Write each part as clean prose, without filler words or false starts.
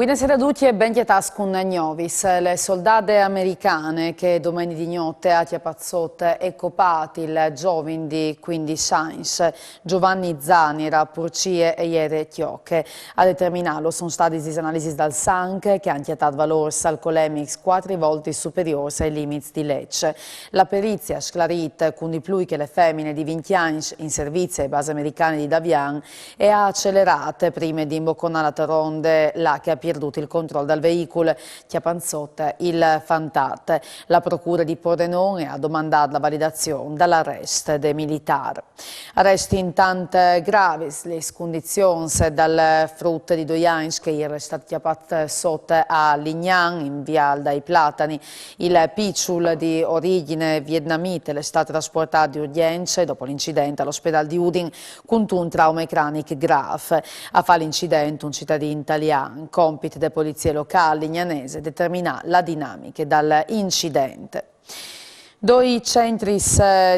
Buonasera a tutti e ben chiatascun Gnovis. Le soldate americane che domenica di notte a Chiapazzot e copati il giovane di 15 anni, Giovanni Zanira, Purcie e Iere Chiocche. A determinarlo sono state analisi dal sangue che hanno chiatato valori alcolemici 4 volte superiori ai limiti di legge. La perizia ha sclarito con di più che le femmine di 20 anni in servizio ai basi americane di Davian e ha accelerato prima di imbocconare la ronde là che ha perduto il controllo del veicolo che ha panzotto il Fantat. La procura di Pordenone ha domandato la validazione dall'arresto dei militari. Arresti intanto gravi le condizioni dal frutto di 2 anni che era stato chiappato sotto a Lignan in Vial dai Platani. Il picciul di origine vietnamita è stato trasportato di urgenza dopo l'incidente all'ospedale di Udin con un trauma cranico grave. A fare l'incidente un cittadino italiano, compito delle polizie locali lignanese, determina la dinamica dall'incidente. 2 centri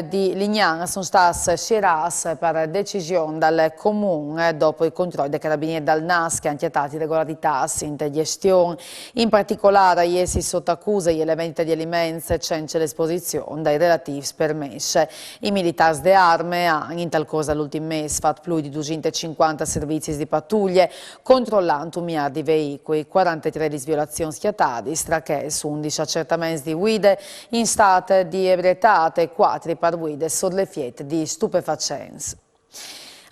di Lignan sono stati schierati per decisione dal Comune dopo i controlli dei carabinieri dal NAS che hanno chiatato irregolarità in gestione. In particolare, ieri sotto accusa gli elementi di alimenti senza l'esposizione dai relativi permessi. I militari di arme hanno in tal cosa l'ultimo mese fatto più di 250 servizi di pattuglie, controllando 1 miliardo di veicoli, 43 di violazioni schiattate, tra che 11 accertamenti di guide in stato di ebrietate e 4 per guide sulle fiette di stupefacenti.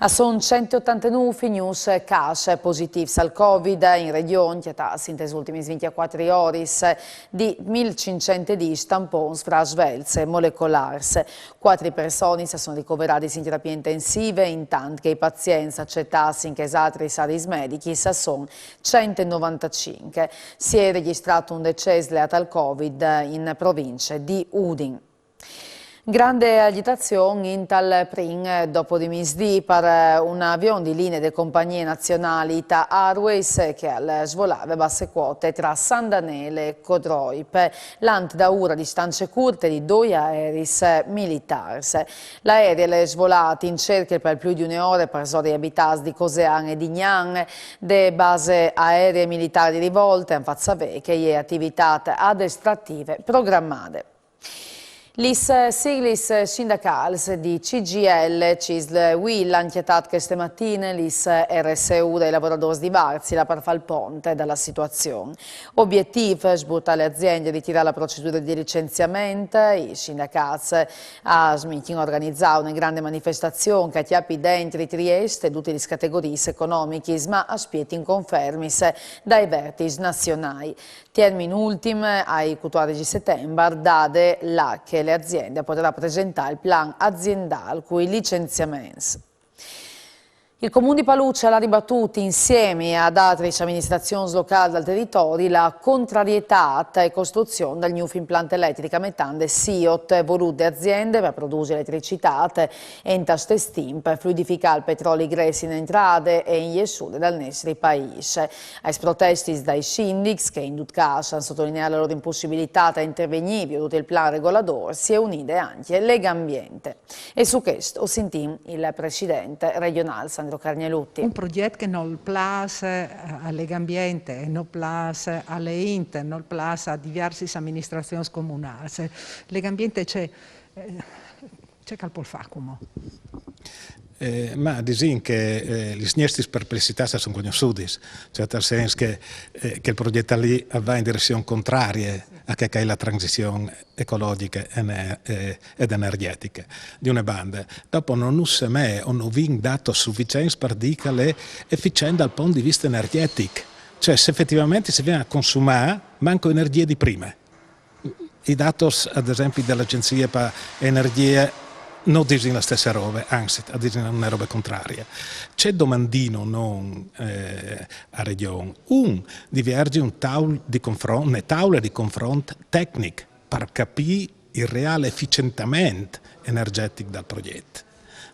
Sono 189 news cash positivi al Covid in regione, in queste ultime 24 ore di 1.510 tamponi fra svelze e molecolari. 4 persone si sono ricoverate in terapie intensive, intanto che i pazienti accettati in altri servizi medici sono 195. Si è registrato un decesso legato al Covid in provincia di Udin. Grande agitazione in tal prin dopo di misdì per un avione di linee delle compagnie nazionali Ita Airways che al svolava basse quote tra San Danele e Codroip, l'ant da ora distanze corte di 2 aerei militari. L'aereo è svolato in cerchio per più di 1 ora per zone abitati di Cosean e di Gnan, de base aeree militari di rivolte, in Fazzavecchia e attività addestrative programmate. Le sigle sindacali di CGL, CISL, UIL hanno chiatato queste mattine le RSU dei lavoratori di Varzila per fare il ponte dalla situazione. Obiettivo è sburtare le aziende e ritirare la procedura di licenziamento. I sindacati hanno organizzato una grande manifestazione che chiappi dentro di Trieste tutte le categorie economiche, ma aspetti inconfermi dai vertici nazionali. Termine ultimo, ai 14 settembre, date là che le aziende potranno presentare il plan aziendale con i licenziamenti. Il Comune di Paluccia ha ribattuto insieme ad altre amministrazioni locali del territorio la contrarietà alla costruzione del nuovo impianto elettrico a metano SIOT voluto da aziende per produrre elettricità e in taste steam per fluidificare il petrolio ingressi in entrate e in jessude dal nostro paese. Ai protesti dai sindici che in tutto caso hanno sottolineato la loro impossibilità a intervenire tutto il plan regolatore si è unita anche Legambiente. E su questo sentiamo il presidente regionale Sandro Carnelutti. Un progetto che non piace a Legambiente, non piace alle Inter, non piace a diverse amministrazioni comunali. Legambiente c'è calpolfacumo. Ma disin che le nostre perplessità sono conosciute, cioè nel senso che il progetto lì va in direzione contraria a che è la transizione ecologica ed energetica di una banda. Dopo non usa mai o non vi dato sufficiente per dire che è efficiente dal punto di vista energetico, cioè se effettivamente si viene a consumare manco energia di prima. I dati ad esempio dell'Agenzia per Energia non dicono la stessa roba, anzi, dicono una roba contraria. C'è domandino non a regione. Diverge un tavolo di confronto, una tavola di confronto tecnico per capire il reale efficientamento energetico del progetto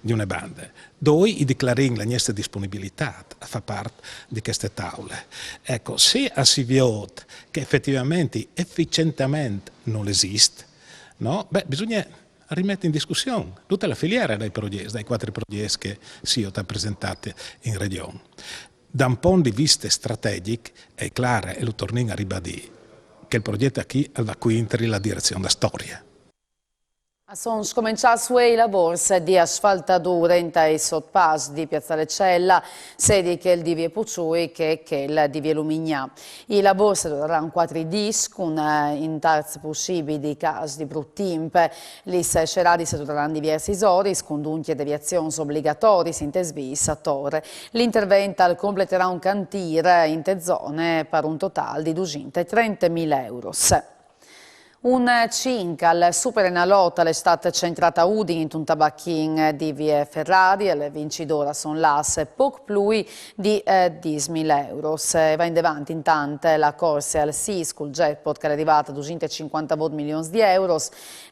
di una banda. 2, i dichiarare la nostra disponibilità a fare parte di queste tavole. Ecco, se si vede che effettivamente efficientamento non esiste, no? Bisogna rimette in discussione tutta la filiera dai 4 progetti che SIOT ha presentato in regione. da un punto di vista strategico è chiaro, e lo torniamo a ribadire, che il progetto qui va qui la direzione della storia. Sono scominciati i lavori di asfaltatura in i sottopass di Piazzale Cella, sedi che il di Vie Pucciui che il di Vie Lumignà. I lavori dureranno 4 giorni con in terzi possibili casi di bruttimpe. Li scerati dureranno diversi ore con dunque deviazioni obbligatori in tesvisatore. L'intervento completerà un cantiere in te zone per un totale di 230.000 euro. Un 5 al Super Enalotto è stata centrata Udine in un tabacchin di Vie Ferrari e le vincidoras sono l'AS poco più di 10.000 euro. Va in davanti intanto la corsa al SIS col jackpot che è arrivata a 250 milioni di euro.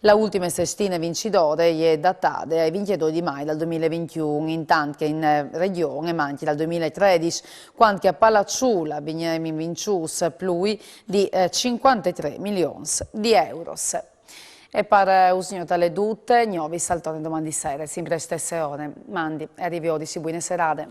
La ultima sestina vincitore è datata ai 22 di maggio del 2021, intanto che in regione manchi dal 2013, quando che a Palacciula Bignemi vincius più di 53 milioni di euro. E per usare tale tutte, noi saltone domani sera, sempre stesse ore. Mandi, arrivi oggi, buone serate.